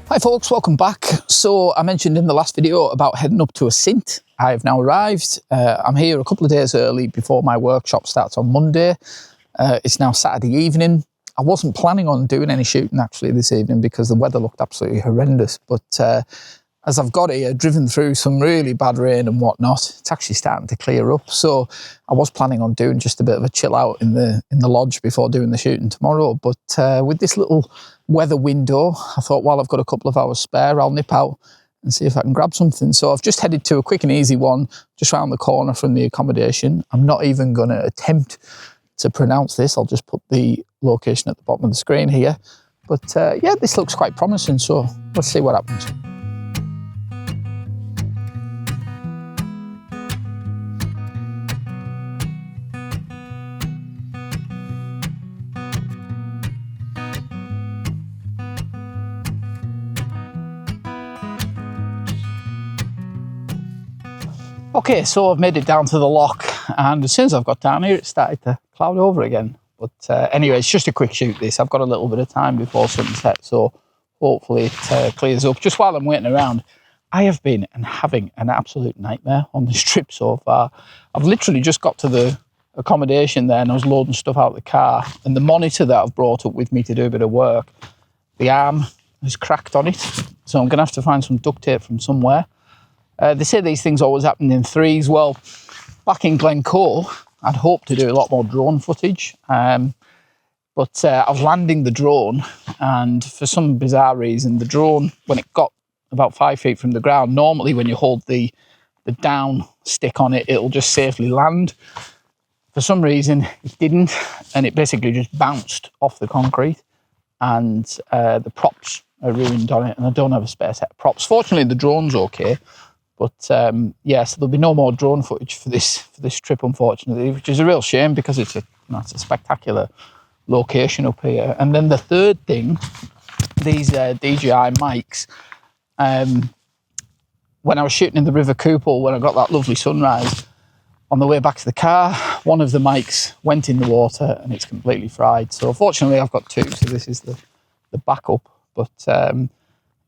Hi folks, welcome back. So I mentioned in the last video about heading up to Assynt. I have now arrived. I'm here a couple of days early before my workshop starts on Monday. It's now Saturday evening. I wasn't planning on doing any shooting actually this evening because the weather looked absolutely horrendous. But as I've got here, driven through some really bad rain and whatnot, it's actually starting to clear up. So I was planning on doing just a bit of a chill out in the lodge before doing the shooting tomorrow. But with this little weather window, I thought while I've got a couple of hours spare, I'll nip out and see if I can grab something. So I've just headed to a quick and easy one just round the corner from the accommodation. I'm not even going to attempt to pronounce this. I'll just put the location at the bottom of the screen here. But yeah, this looks quite promising. So let's see what happens. Okay, so I've made it down to the loch, and as soon as I've got down here, it started to cloud over again. But anyway, it's just a quick shoot this. I've got a little bit of time before sunset, so hopefully it clears up. Just while I'm waiting around, I have been having an absolute nightmare on this trip so far. I've literally just got to the accommodation there and I was loading stuff out of the car, and the monitor that I've brought up with me to do a bit of work, the arm has cracked on it, so I'm going to have to find some duct tape from somewhere. They say these things always happen in threes. Well, back in Glencoe, I'd hoped to do a lot more drone footage, but I was landing the drone, and for some bizarre reason, the drone, when it got about 5 feet from the ground, normally when you hold the down stick on it, it'll just safely land. For some reason, it didn't, and it basically just bounced off the concrete, and the props are ruined on it, and I don't have a spare set of props. Fortunately, the drone's okay. But yeah, so there'll be no more drone footage for this trip, unfortunately, which is a real shame because it's a spectacular location up here. And then the third thing, these DJI mics. When I was shooting in the River Coople, when I got that lovely sunrise, on the way back to the car, one of the mics went in the water and it's completely fried. So fortunately, I've got two, so this is the backup. But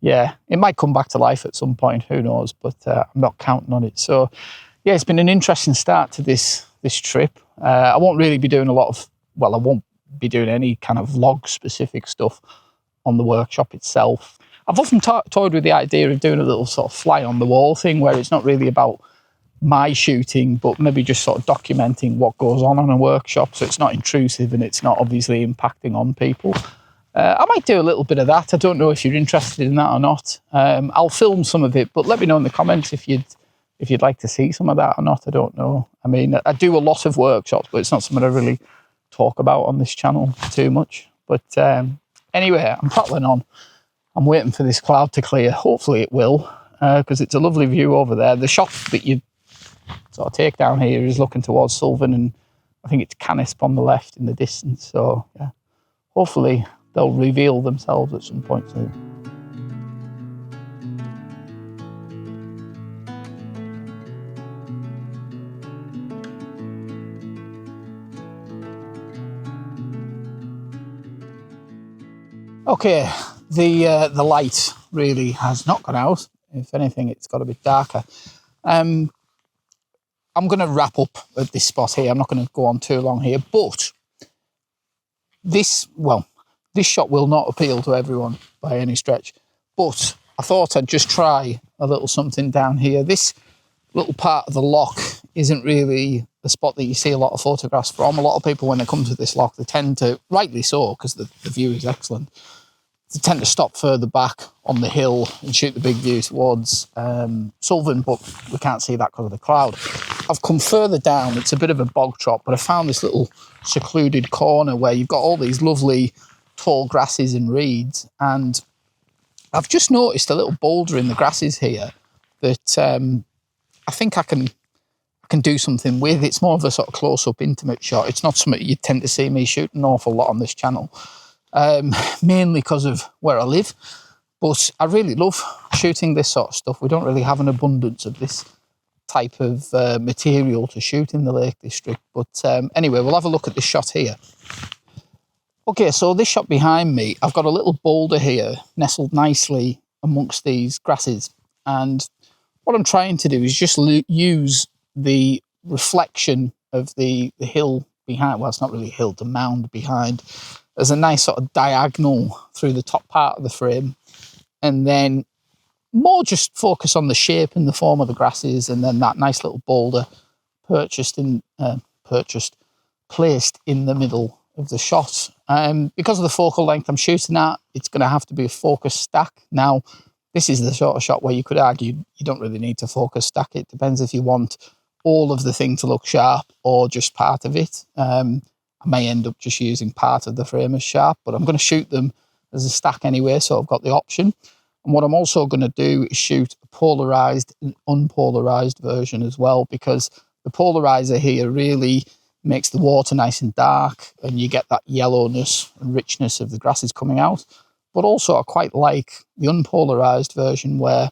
yeah, it might come back to life at some point, who knows, but I'm not counting on it. So yeah, it's been an interesting start to this trip. I won't really be doing I won't be doing any kind of vlog specific stuff on the workshop itself. I've often toyed with the idea of doing a little sort of fly on the wall thing where it's not really about my shooting, but maybe just sort of documenting what goes on a workshop, so it's not intrusive and it's not obviously impacting on people. I might do a little bit of that. I don't know if you're interested in that or not. I'll film some of it, but let me know in the comments if you'd like to see some of that or not. I don't know. I mean, I do a lot of workshops, but it's not something I really talk about on this channel too much. But anyway, I'm prattling on. I'm waiting for this cloud to clear. Hopefully it will, because it's a lovely view over there. The shot that you sort of take down here is looking towards Suilven, and I think it's Canisp on the left in the distance. So yeah, hopefully they'll reveal themselves at some point soon. Okay, the light really has not gone out. If anything, it's got a bit darker. I'm going to wrap up at this spot here. I'm not going to go on too long here, but this shot will not appeal to everyone by any stretch, but I thought I'd just try a little something down here. This little part of the loch isn't really the spot that you see a lot of photographs from. A lot of people, when they come to this loch, they tend to, rightly so, because the view is excellent, tend to stop further back on the hill and shoot the big view towards Suilven, but we can't see that because of the cloud. I've come further down. It's a bit of a bog trot, but I found this little secluded corner where you've got all these lovely tall grasses and reeds, and I've just noticed a little boulder in the grasses here that I think I can do something with. It's more of a sort of close-up, intimate shot. It's not something you tend to see me shoot an awful lot on this channel, mainly because of where I live. But I really love shooting this sort of stuff. We don't really have an abundance of this type of material to shoot in the Lake District. But anyway, we'll have a look at this shot here. Okay, so this shot behind me, I've got a little boulder here nestled nicely amongst these grasses. And what I'm trying to do is just use the reflection of the hill behind, well, it's not really a hill, the mound behind, as a nice sort of diagonal through the top part of the frame. And then more just focus on the shape and the form of the grasses, and then that nice little boulder placed in the middle of the shot. Because of the focal length I'm shooting at, it's going to have to be a focus stack. Now, this is the sort of shot where you could argue you don't really need to focus stack it. Depends if you want all of the thing to look sharp or just part of it. I may end up just using part of the frame as sharp, but I'm going to shoot them as a stack anyway, so I've got the option. And what I'm also going to do is shoot a polarised and unpolarised version as well, because the polariser here really makes the water nice and dark, and you get that yellowness and richness of the grasses coming out. But also I quite like the unpolarised version where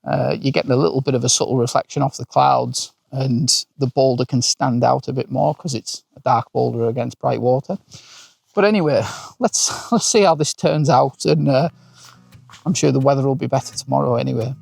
you're getting a little bit of a subtle reflection off the clouds, and the boulder can stand out a bit more because it's a dark boulder against bright water. But anyway, let's see how this turns out, and I'm sure the weather will be better tomorrow anyway.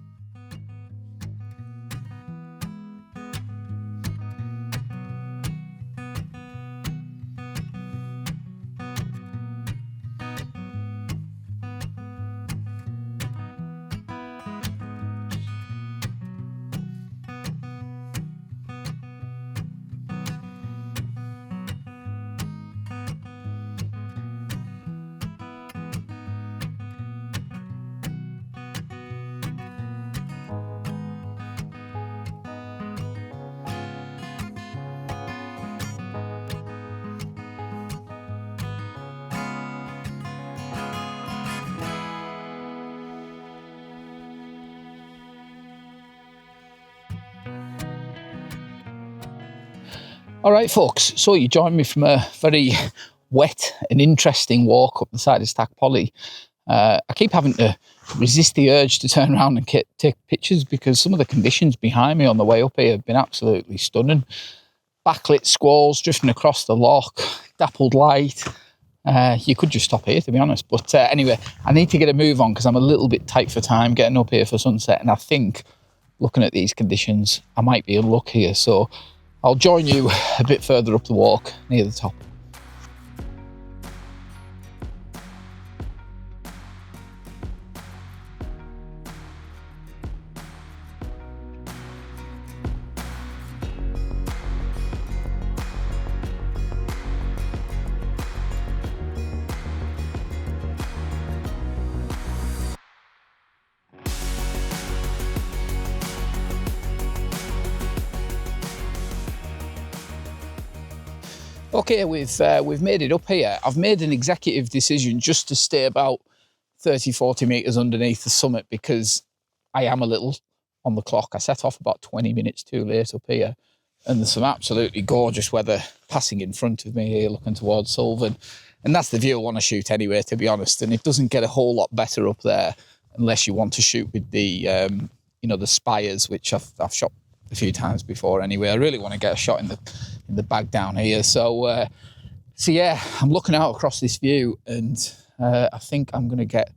All right, folks, so you joined me from a very wet and interesting walk up the side of Stac Pollaidh. I keep having to resist the urge to turn around and take pictures because some of the conditions behind me on the way up here have been absolutely stunning. Backlit squalls drifting across the loch, dappled light. You could just stop here, to be honest. But anyway, I need to get a move on because I'm a little bit tight for time getting up here for sunset. And I think, looking at these conditions, I might be in luck here. So I'll join you a bit further up the walk near the top. Okay, we've made it up here. I've made an executive decision just to stay about 30-40 metres underneath the summit because I am a little on the clock. I set off about 20 minutes too late up here, and there's some absolutely gorgeous weather passing in front of me here looking towards Suilven, and that's the view I want to shoot anyway, to be honest. And it doesn't get a whole lot better up there unless you want to shoot with the the spires, which I've shot a few times before anyway. I really want to get a shot in the bag down here. So yeah, I'm looking out across this view, and I think I'm going to get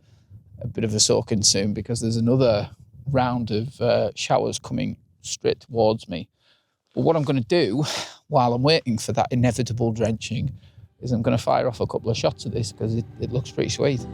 a bit of a soaking soon because there's another round of showers coming straight towards me. But what I'm going to do while I'm waiting for that inevitable drenching is I'm going to fire off a couple of shots of this because it looks pretty sweet.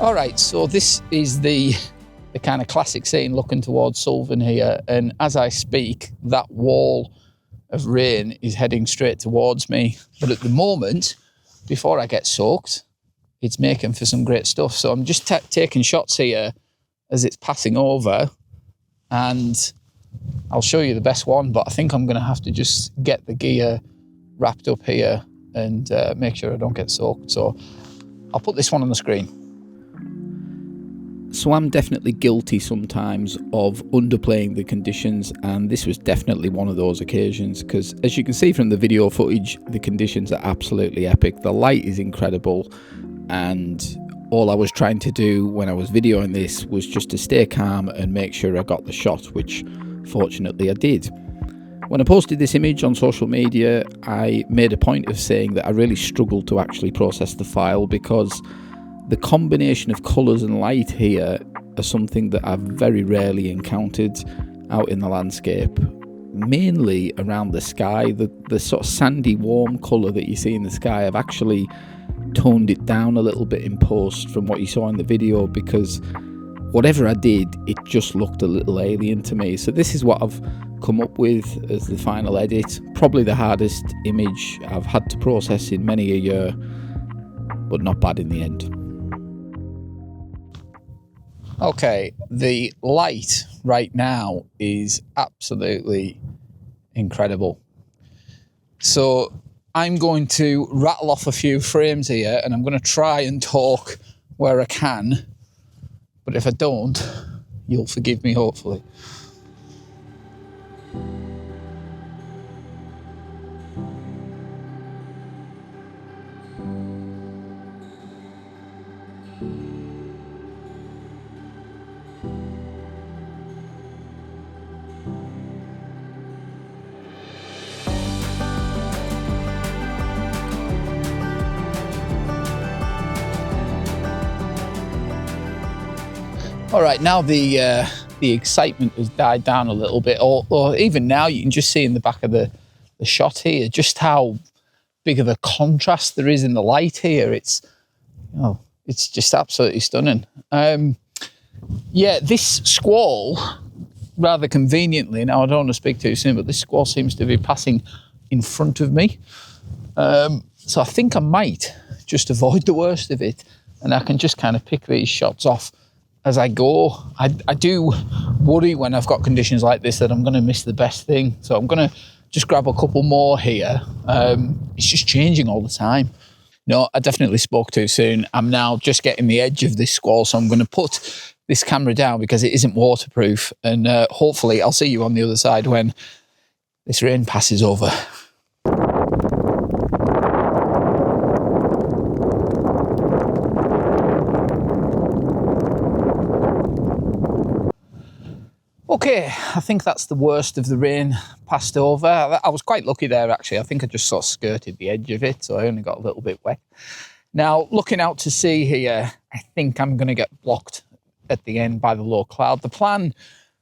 All right, so this is the kind of classic scene looking towards Suilven here, and as I speak, that wall of rain is heading straight towards me. But at the moment, before I get soaked, it's making for some great stuff. So I'm just taking shots here as it's passing over, and I'll show you the best one, but I think I'm going to have to just get the gear wrapped up here and make sure I don't get soaked. So I'll put this one on the screen. So I'm definitely guilty sometimes of underplaying the conditions, and this was definitely one of those occasions, because as you can see from the video footage, the conditions are absolutely epic. The light is incredible, and all I was trying to do when I was videoing this was just to stay calm and make sure I got the shot, which fortunately I did. When I posted this image on social media, I made a point of saying that I really struggled to actually process the file, because the combination of colours and light here are something that I've very rarely encountered out in the landscape. Mainly around the sky, the sort of sandy warm colour that you see in the sky, I've actually toned it down a little bit in post from what you saw in the video, because whatever I did, it just looked a little alien to me. So this is what I've come up with as the final edit. Probably the hardest image I've had to process in many a year, but not bad in the end. Okay, the light right now is absolutely incredible. So I'm going to rattle off a few frames here, and I'm going to try and talk where I can. But if I don't, you'll forgive me, hopefully. All right, now the excitement has died down a little bit, or even now you can just see in the back of the shot here just how big of a contrast there is in the light here. It's just absolutely stunning. Yeah, this squall, rather conveniently, now I don't want to speak too soon, but this squall seems to be passing in front of me. So I think I might just avoid the worst of it, and I can just kind of pick these shots off as I go. I do worry when I've got conditions like this that I'm going to miss the best thing. So I'm going to just grab a couple more here. It's just changing all the time. No, I definitely spoke too soon. I'm now just getting the edge of this squall, so I'm going to put this camera down because it isn't waterproof. And hopefully I'll see you on the other side when this rain passes over. Okay, I think that's the worst of the rain passed over. I was quite lucky there, actually. I think I just sort of skirted the edge of it, so I only got a little bit wet. Now, looking out to sea here, I think I'm going to get blocked at the end by the low cloud. The plan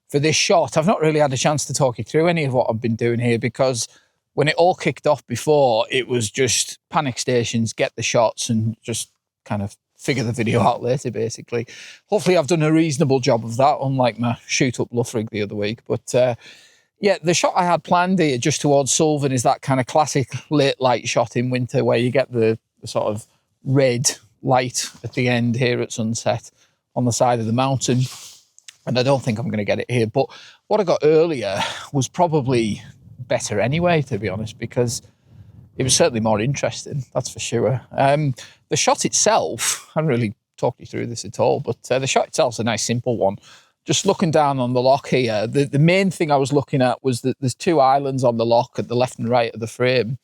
for this shot, I've not really had a chance to talk you through any of what I've been doing here, because when it all kicked off before, it was just panic stations, get the shots, and just kind of figure the video out later, basically. Hopefully I've done a reasonable job of that, unlike my shoot up Loch Lurgainn the other week. But yeah, the shot I had planned here just towards Suilven is that kind of classic late light shot in winter where you get the sort of red light at the end here at sunset on the side of the mountain. And I don't think I'm going to get it here. But what I got earlier was probably better anyway, to be honest, because it was certainly more interesting, that's for sure. The shot itself, I haven't really talked you through this at all, but the shot itself is a nice simple one. Just looking down on the loch here, the main thing I was looking at was that there's two islands on the loch at the left and right of the frame.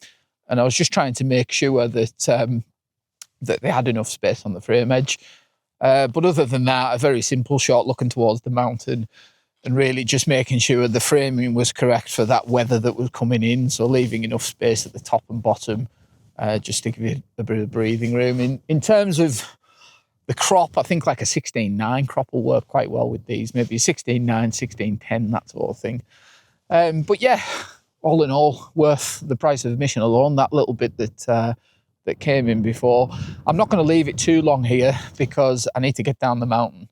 And I was just trying to make sure that that they had enough space on the frame edge. But other than that, a very simple shot looking towards the mountain and really just making sure the framing was correct for that weather that was coming in. So leaving enough space at the top and bottom just to give you a bit of breathing room. In terms of the crop, I think like a 16:9 crop will work quite well with these. Maybe a 16:9, 16:10, that sort of thing. But yeah, all in all, worth the price of admission alone. That little bit that that came in before. I'm not going to leave it too long here because I need to get down the mountain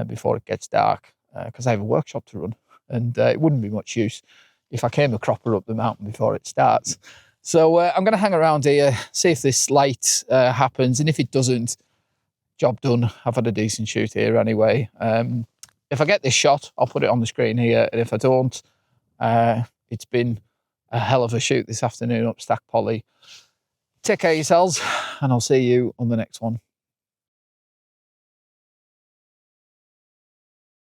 before it gets dark, because I have a workshop to run, and it wouldn't be much use if I came a cropper up the mountain before it starts. So I'm going to hang around here, see if this light happens, and if it doesn't, job done. I've had a decent shoot here anyway. If I get this shot, I'll put it on the screen here, and if I don't, it's been a hell of a shoot this afternoon up Stac Pollaidh. Take care of yourselves, and I'll see you on the next one.